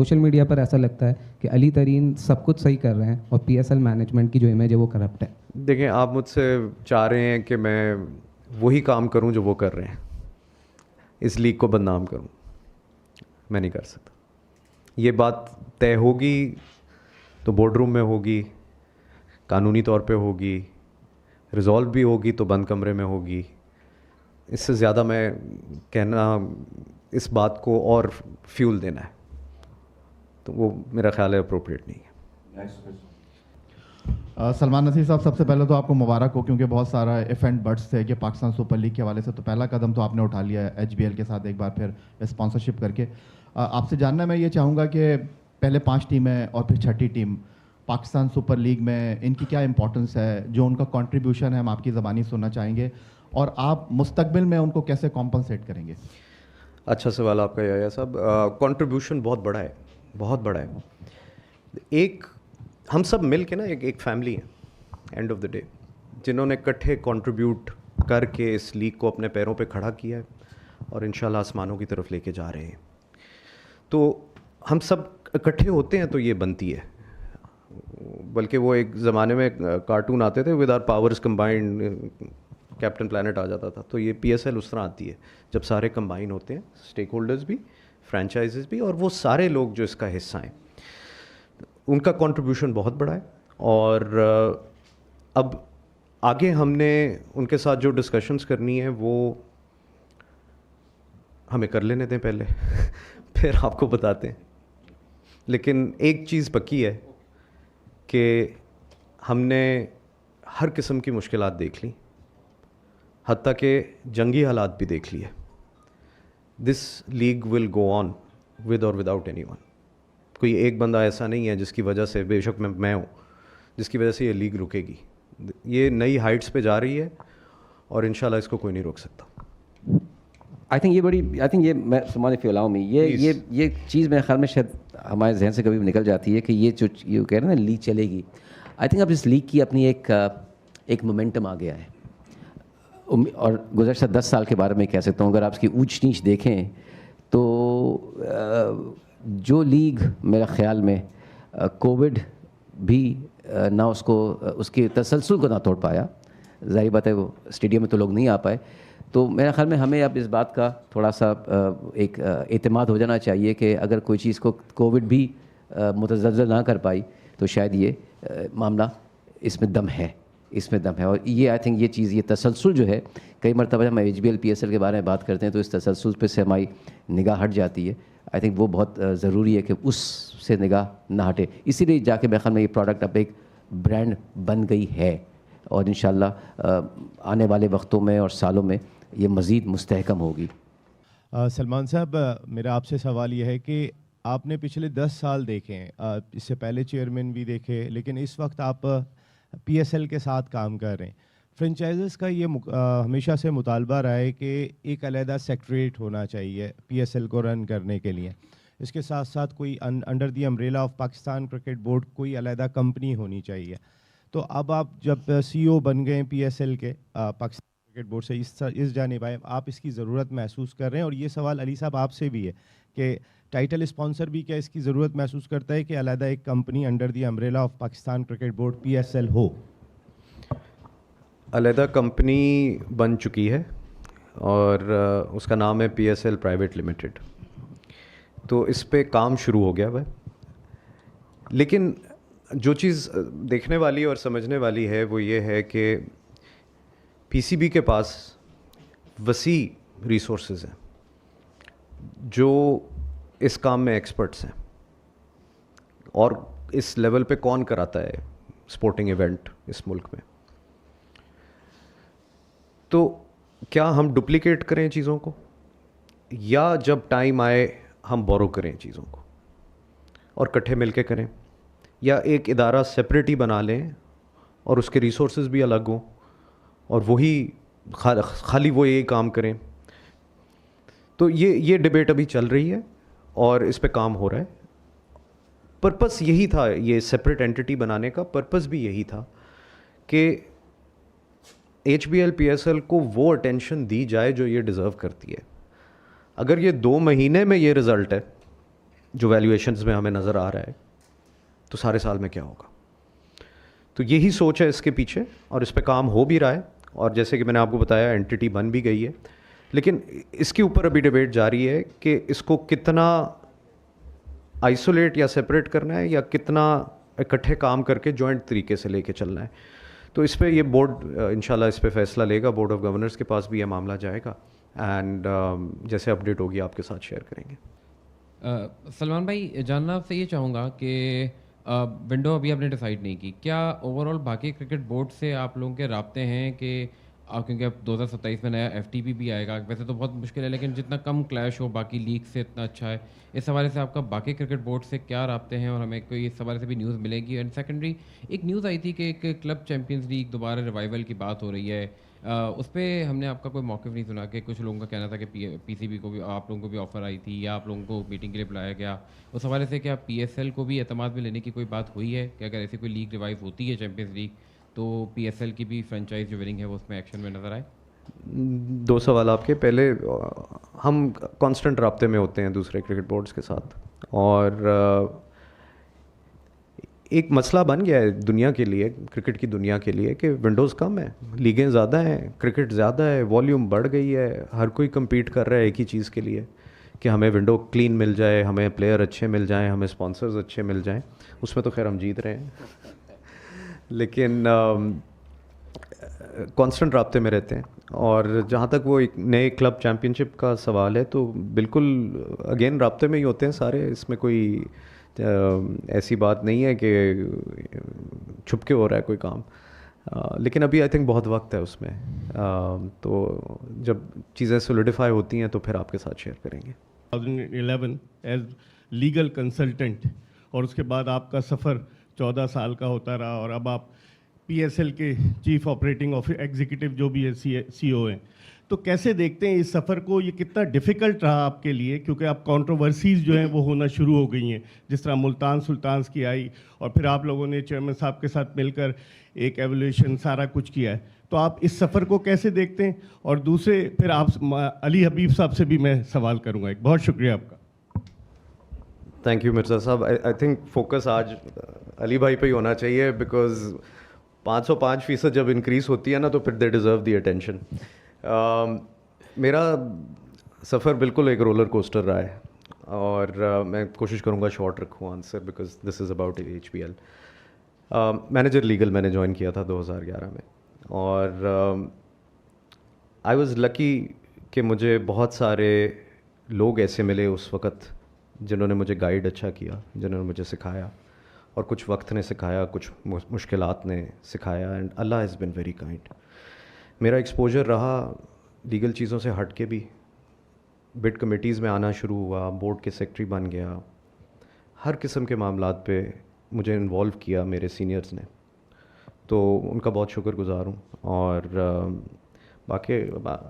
Social media پر ایسا لگتا ہے کہ علی ترین سب کچھ صحیح کر رہے ہیں اور پی ایس ایل مینجمنٹ کی جو امیج ہے وہ کرپٹ ہے. دیکھیں, آپ مجھ سے چاہ رہے ہیں کہ میں وہی کام کروں جو وہ کر رہے ہیں, اس لیگ کو بدنام کروں. میں نہیں کر سکتا. یہ بات طے ہوگی تو بورڈ روم میں ہوگی, قانونی طور پہ ہوگی, ریزالو بھی ہوگی تو بند کمرے میں ہوگی. اس سے زیادہ میں کہنا اس بات کو اور فیول دینا ہے تو وہ میرا خیال ہے اپروپریٹ نہیں ہے. سلمان نصیر صاحب, سب سے پہلے تو آپ کو مبارک ہو, کیونکہ بہت سارا ایف اینڈ بٹس تھے کہ پاکستان سپر لیگ کے حوالے سے تو پہلا قدم تو آپ نے اٹھا لیا ہے ایچ بی ایل کے ساتھ ایک بار پھر اسپانسرشپ کر کے. آپ سے جاننا میں یہ چاہوں گا کہ پہلے 5 ٹیمیں اور پھر 6ٹھی ٹیم پاکستان سپر لیگ میں, ان کی کیا امپورٹنس ہے, جو ان کا کنٹریبیوشن ہے ہم آپ کی زبانی سننا چاہیں گے, اور آپ مستقبل میں ان کو کیسے کمپنسیٹ کریں گے. اچھا سوال آپ کا یحییٰ صاحب. کنٹریبیوشن بہت بڑا ہے, بہت بڑا ہے. ایک ہم سب مل کے نا ایک فیملی ہیں اینڈ آف دا ڈے, جنہوں نے اکٹھے کنٹریبیوٹ کر کے اس لیگ کو اپنے پیروں پہ کھڑا کیا ہے اور انشاءاللہ آسمانوں کی طرف لے کے جا رہے ہیں. تو ہم سب اکٹھے ہوتے ہیں تو یہ بنتی ہے. بلکہ وہ ایک زمانے میں کارٹون آتے تھے with our powers combined, Captain Planet آ جاتا تھا. تو یہ پی ایس ایل اس طرح آتی ہے جب سارے کمبائن ہوتے ہیں, اسٹیک ہولڈرز بھی, فرینچائزز بھی, اور وہ سارے لوگ جو اس کا حصہ ہیں, ان کا کنٹریبیوشن بہت بڑا ہے. اور اب آگے ہم نے ان کے ساتھ جو ڈسکشنز کرنی ہے وہ ہمیں کر لینے دیں پہلے, پھر آپ کو بتاتے ہیں. لیکن ایک چیز پکی ہے کہ ہم نے ہر قسم کی مشکلات دیکھ لیں, حتیٰ کہ جنگی حالات بھی دیکھ لیے. This league will go on with or without anyone. کوئی ایک بندہ ایسا نہیں ہے جس کی وجہ سے, بے شک میں ہوں, جس کی وجہ سے یہ لیگ رکے گی. یہ نئی ہائٹس پہ جا رہی ہے اور انشاءاللہ اس کو کوئی نہیں روک سکتا. آئی تھنک یہ میں سلمان فی الحال میں یہ چیز میرے خیال میں شاید ہمارے ذہن سے کبھی بھی نکل جاتی ہے کہ یہ جو یہ کہہ رہے ہیں نا لیگ چلے گی. آئی تھنک اب اس لیگ کی اپنی ایک مومنٹم آ گیا ہے, اور گزشتہ 10 سال کے بارے میں کہہ سکتا ہوں. اگر آپ اس کی اونچ نیچ دیکھیں تو جو لیگ میرا خیال میں کووڈ بھی نہ اس کے تسلسل کو نہ توڑ پایا, ظاہر بات ہے وہ اسٹیڈیم میں تو لوگ نہیں آ پائے. تو میرا خیال میں ہمیں اب اس بات کا تھوڑا سا ایک اعتماد ہو جانا چاہیے کہ اگر کوئی چیز کو کووڈ بھی متزلزل نہ کر پائی تو شاید یہ معاملہ اس میں دم ہے. اور یہ آئی تھنک یہ چیز, یہ تسلسل جو ہے, کئی مرتبہ ہم H B L P S L کے بارے میں بات کرتے ہیں تو اس تسلسل پہ سے ہماری نگاہ ہٹ جاتی ہے. آئی تھنک وہ بہت ضروری ہے کہ اس سے نگاہ نہ ہٹے. اسی لیے جا کے میرے خیال میں یہ پروڈکٹ اب ایک برانڈ بن گئی ہے, اور انشاءاللہ آنے والے وقتوں میں اور سالوں میں یہ مزید مستحکم ہوگی. سلمان صاحب, میرا آپ سے سوال یہ ہے کہ آپ نے پچھلے 10 سال دیکھے ہیں, اس سے پہلے چیئرمین بھی دیکھے, لیکن اس وقت آپ پی ایس ایل کے ساتھ کام کر رہے ہیں. فرنچائزز کا یہ ہمیشہ سے مطالبہ رہا ہے کہ ایک علیحدہ سیکٹریٹ ہونا چاہیے پی ایس ایل کو رن کرنے کے لیے. اس کے ساتھ ساتھ کوئی under the umbrella of Pakistan cricket board کوئی علیحدہ کمپنی ہونی چاہیے. تو اب آپ جب سی او بن گئے پی ایس ایل کے, پاکستان کرکٹ بورڈ سے اس جانب آئے, آپ اس کی ضرورت محسوس کر رہے ہیں؟ اور یہ سوال علی صاحب آپ سے بھی ہے کہ ٹائٹل اسپانسر بھی کیا اس کی ضرورت محسوس کرتا ہے کہ علیحدہ ایک company under the umbrella of Pakistan cricket board P S L ہو؟ علیحدہ کمپنی بن چکی ہے اور اس کا نام ہے پی ایس ایل پرائیویٹ لمیٹڈ. تو اس پہ کام شروع ہو گیا ہے. لیکن جو چیز دیکھنے والی اور سمجھنے والی ہے وہ یہ ہے کہ پی سی بی کے پاس وسیع ریسورسز ہیں جو اس کام میں ایکسپرٹس ہیں. اور اس لیول پہ کون کراتا ہے اسپورٹنگ ایونٹ اس ملک میں؟ تو کیا ہم ڈپلیکیٹ کریں چیزوں کو, یا جب ٹائم آئے ہم بورو کریں چیزوں کو اور کٹھے مل کے کریں, یا ایک ادارہ سپریٹ ہی بنا لیں اور اس کے ریسورسز بھی الگ ہوں اور وہی خالی وہ یہی کام کریں؟ تو یہ ڈبیٹ ابھی چل رہی ہے اور اس پہ کام ہو رہا ہے. پرپس یہی تھا, یہ سپریٹ اینٹی بنانے کا پرپس بھی یہی تھا کہ H B L P S L کو وہ اٹینشن دی جائے جو یہ ڈیزرو کرتی ہے. اگر یہ 2 مہینے میں یہ رزلٹ ہے جو ویلیویشنز میں ہمیں نظر آ رہا ہے تو سارے سال میں کیا ہوگا. تو یہی سوچ ہے اس کے پیچھے, اور اس پہ کام ہو بھی رہا ہے, اور جیسے کہ میں نے آپ کو بتایا اینٹی بن بھی گئی ہے, لیکن اس کے اوپر ابھی ڈیبیٹ جاری ہے کہ اس کو کتنا آئسولیٹ یا سپریٹ کرنا ہے یا کتنا اکٹھے کام کر کے جوائنٹ طریقے سے لے کے چلنا ہے. تو اس پہ یہ بورڈ انشاءاللہ اس پہ فیصلہ لے گا, بورڈ آف گورنرز کے پاس بھی یہ معاملہ جائے گا, اینڈ جیسے اپڈیٹ ہوگی آپ کے ساتھ شیئر کریں گے. سلمان بھائی, جاننا آپ سے یہ چاہوں گا کہ ونڈو ابھی آپ نے ڈیسائیڈ نہیں کی, کیا اوور آل باقی کرکٹ بورڈ سے آپ لوگوں کے رابطے ہیں کہ کیونکہ اب 2027 میں نیا FTP بھی آئے گا, ویسے تو بہت مشکل ہے لیکن جتنا کم کلیش ہو باقی لیگ سے اتنا اچھا ہے, اس حوالے سے آپ کا باقی کرکٹ بورڈ سے کیا رابطے ہیں اور ہمیں کوئی اس حوالے سے بھی نیوز ملے گی؟ اینڈ سیکنڈری, ایک نیوز آئی تھی کہ ایک کلب چیمپئنز لیگ دوبارہ ریوائول کی بات ہو رہی ہے, اس پہ ہم نے آپ کا کوئی موقف نہیں سنا کہ کچھ لوگوں کا کہنا تھا کہ PCB کو بھی آپ لوگوں کو بھی آفر آئی تھی یا آپ لوگوں کو میٹنگ کے لیے بلایا گیا, اس حوالے سے کیا PSL کو بھی اعتماد میں لینے کی کوئی بات ہوئی ہے کہ اگر ایسی کوئی لیگ ریوائو ہوتی ہے چیمپئنز لیگ تو PSL کی بھی فرینچائز جو وننگ ہے وہ اس میں ایکشن میں نظر آئے؟ 2 سوال آپ کے. پہلے ہم کانسٹنٹ رابطے میں ہوتے ہیں دوسرے کرکٹ بورڈز کے ساتھ, اور ایک مسئلہ بن گیا ہے دنیا کے لیے, کرکٹ کی دنیا کے لیے, کہ ونڈوز کم ہیں, لیگیں زیادہ ہیں, کرکٹ زیادہ ہے, والیوم بڑھ گئی ہے, ہر کوئی کمپیٹ کر رہا ہے ایک ہی چیز کے لیے کہ ہمیں ونڈو کلین مل جائے, ہمیں پلیئر اچھے مل جائیں, ہمیں اسپانسرز اچھے مل جائیں. اس میں تو خیر ہم جیت رہے ہیں, لیکن کانسٹنٹ رابطے میں رہتے ہیں. اور جہاں تک وہ ایک نئے کلب چیمپئن شپ کا سوال ہے تو بالکل اگین رابطے میں ہی ہوتے ہیں سارے, اس میں کوئی ایسی بات نہیں ہے کہ چھپ کے ہو رہا ہے کوئی کام, لیکن ابھی آئی تھنک بہت وقت ہے اس میں, تو جب چیزیں سولیڈیفائی ہوتی ہیں تو پھر آپ کے ساتھ شیئر کریں گے. 2011 ایز لیگل کنسلٹنٹ, اور اس کے بعد آپ کا سفر 14 سال کا ہوتا رہا, اور اب آپ PSL کے چیف آپریٹنگ ایگزیکٹو جو بھی ہے CEO ہیں. تو کیسے دیکھتے ہیں اس سفر کو, یہ کتنا ڈیفیکلٹ رہا آپ کے لیے, کیونکہ اب کانٹروورسیز جو ہیں وہ ہونا شروع ہو گئی ہیں, جس طرح ملتان سلطانز کی آئی, اور پھر آپ لوگوں نے چیئرمین صاحب کے ساتھ مل کر ایک ایولیوشن سارا کچھ کیا ہے. تو آپ اس سفر کو کیسے دیکھتے ہیں؟ اور دوسرے پھر آپ علی حبیب صاحب سے بھی میں سوال کروں گا. ایک بہت شکریہ آپ کا. تھینک یو مرزا صاحب. آئی تھنک فوکس آج علی بھائی پہ ہی ہونا چاہیے, بیکاز 505% جب انکریز ہوتی ہے نا تو پھر دے ڈیزرو دی اٹینشن. میرا سفر بالکل ایک رولر کوسٹر رہا ہے, اور میں کوشش کروں گا شارٹ رکھوں answer, because this is about HBL. Manager legal میں نے جوائن کیا تھا 2011 میں, اور آئی واز لکی کہ مجھے بہت سارے لوگ ایسے ملے اس وقت جنہوں نے مجھے گائیڈ اچھا کیا, جنہوں نے مجھے سکھایا, اور کچھ وقت نے سکھایا, کچھ مشکلات نے سکھایا, and Allah has been very kind. میرا ایکسپوجر رہا لیگل چیزوں سے ہٹ کے بھی, بڈ کمیٹیز میں آنا شروع ہوا, بورڈ کے سیکرٹری بن گیا, ہر قسم کے معاملات پہ مجھے انوالو کیا میرے سینئرز نے, تو ان کا بہت شکر گزار ہوں. اور باقی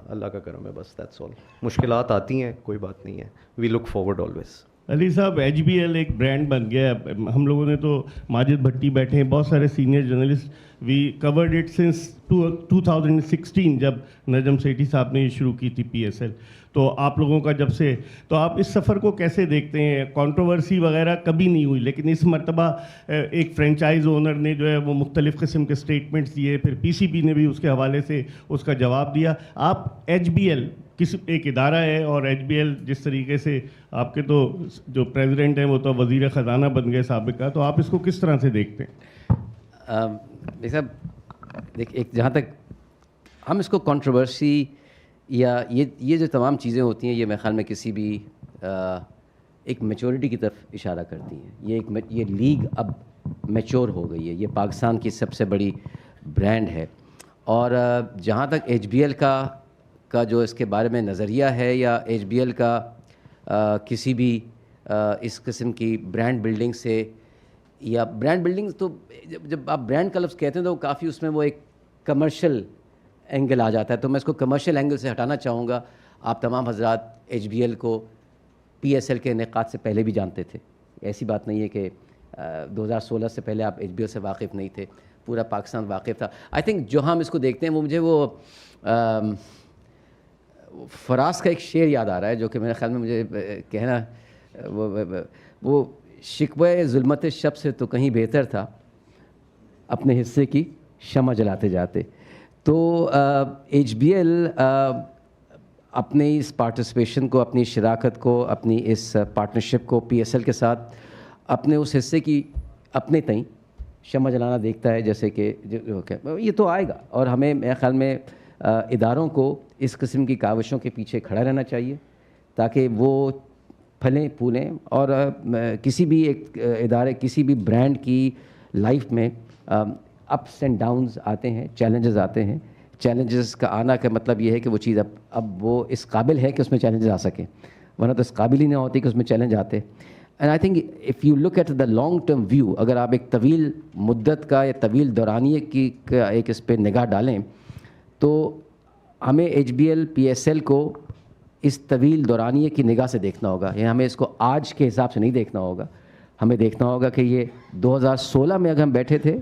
اللہ کا کرم ہے, بس دیٹس آل. مشکلات آتی ہیں, کوئی بات نہیں ہے, وی لک فارورڈ آلویز. علی صاحب, HBL ایک برانڈ بن گیا ہے. ہم لوگوں نے تو ماجد بھٹی بیٹھے ہیں, بہت سارے senior journalist, we covered it since 2016 جب نجم سیٹھی صاحب نے یہ شروع کی تھی PSL. تو آپ لوگوں کا جب سے, تو آپ اس سفر کو کیسے دیکھتے ہیں؟ کنٹروورسی وغیرہ کبھی نہیں ہوئی, لیکن اس مرتبہ ایک فرینچائز اونر نے جو ہے وہ مختلف قسم کے اسٹیٹمنٹس دیے, پھر PCB نے بھی اس کے حوالے سے اس کا جواب دیا. آپ HBL ایک ادارہ ہے, اور HBL جس طریقے سے آپ کے تو جو پریزیڈنٹ ہیں وہ تو وزیر خزانہ بن گئے سابقہ, تو آپ اس کو کس طرح سے دیکھتے ہیں؟ صاحب دیکھ, ایک جہاں تک ہم اس کو کنٹروورسی یا یہ جو تمام چیزیں ہوتی ہیں, یہ میرے خیال میں کسی بھی ایک میچورٹی کی طرف اشارہ کرتی ہیں. یہ لیگ اب میچور ہو گئی ہے, یہ پاکستان کی سب سے بڑی برانڈ ہے, اور جہاں تک HBL کا جو اس کے بارے میں نظریہ ہے, یا HBL کا کسی بھی اس قسم کی برانڈ بلڈنگ سے, یا برانڈ بلڈنگ تو جب آپ برانڈ کا لفظ کہتے ہیں تو کافی اس میں وہ ایک کمرشل اینگل آ جاتا ہے, تو میں اس کو کمرشل اینگل سے ہٹانا چاہوں گا. آپ تمام حضرات HBL کو PSL کے انعقاد سے پہلے بھی جانتے تھے, ایسی بات نہیں ہے کہ 2016 سے پہلے آپ HBL سے واقف نہیں تھے, پورا پاکستان واقف تھا. آئی تھنک جو ہم اس کو دیکھتے ہیں وہ مجھے وہ فراز کا ایک شعر یاد آ رہا ہے, جو کہ میرے خیال میں مجھے کہنا, وہ وہ شکوہ ظلمت شب سے تو کہیں بہتر تھا اپنے حصے کی شمع جلاتے جاتے. تو ایچ بی ایل اپنے اس پارٹیسپیشن کو, اپنی شراکت کو, اپنی اس پارٹنرشپ کو پی ایس ایل کے ساتھ اپنے اس حصے کی اپنے تئیں شمع جلانا دیکھتا ہے, جیسے کہ یہ تو آئے گا. اور ہمیں میرے خیال میں اداروں کو اس قسم کی کاوشوں کے پیچھے کھڑا رہنا چاہیے تاکہ وہ پھلیں پھولیں. اور کسی بھی ایک ادارے, کسی بھی برانڈ کی لائف میں اپس اینڈ ڈاؤنز آتے ہیں, چیلنجز آتے ہیں. چیلنجز کا آنا کا مطلب یہ ہے کہ وہ چیز اب وہ اس قابل ہے کہ اس میں چیلنجز آ سکیں, ورنہ تو اس قابل ہی نہیں ہوتی کہ اس میں چیلنج آتے. And I think if you look at the long term view, اگر آپ ایک طویل مدت کا یا طویل دورانیے کی ایک اس پہ نگاہ ڈالیں تو ہمیں H B L P S L کو اس طویل دورانیے کی نگاہ سے دیکھنا ہوگا. یعنی ہمیں اس کو آج کے حساب سے نہیں دیکھنا ہوگا, ہمیں دیکھنا ہوگا کہ یہ 2016 میں اگر ہم بیٹھے تھے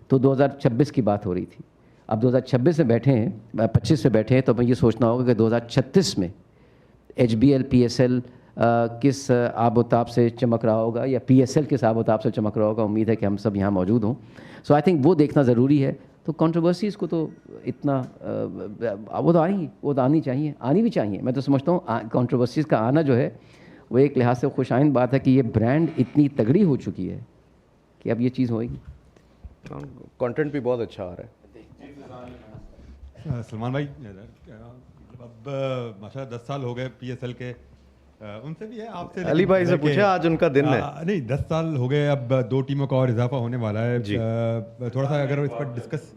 تو 2026 کی بات ہو رہی تھی. اب 2026 میں بیٹھے ہیں, 25 میں بیٹھے ہیں, تو ہمیں یہ سوچنا ہوگا کہ 2036 میں H B L P S L کس آب و تاب سے چمک رہا ہوگا, یا پی ایس ایل کس آب و تاب سے چمک رہا ہوگا. امید ہے کہ ہم سب یہاں موجود ہوں. سو آئی تھنک وہ دیکھنا ضروری ہے. تو کنٹروورسیز کو تو اتنا وہ تو آئیں گی, وہ تو آنی چاہیے, آنی بھی چاہیے. میں تو سمجھتا ہوں کنٹروورسیز کا آنا جو ہے وہ ایک لحاظ سے خوش آئند بات ہے کہ یہ برانڈ اتنی تگڑی ہو چکی ہے کہ اب یہ چیز ہوئے گی. کنٹینٹ بھی بہت اچھا آ رہا ہے. سلمان بھائی, اب ماشاء اللہ 10 سال ہو گئے پی ایس ایل کے, ان سے بھی ہے آپ سے, علی بھائی سے پوچھا آج ان کا دن ہے. نہیں 10 سال ہو گئے, اب 2 ٹیموں کا اور اضافہ ہونے والا ہے. تھوڑا سا اگر اس پر ڈسکس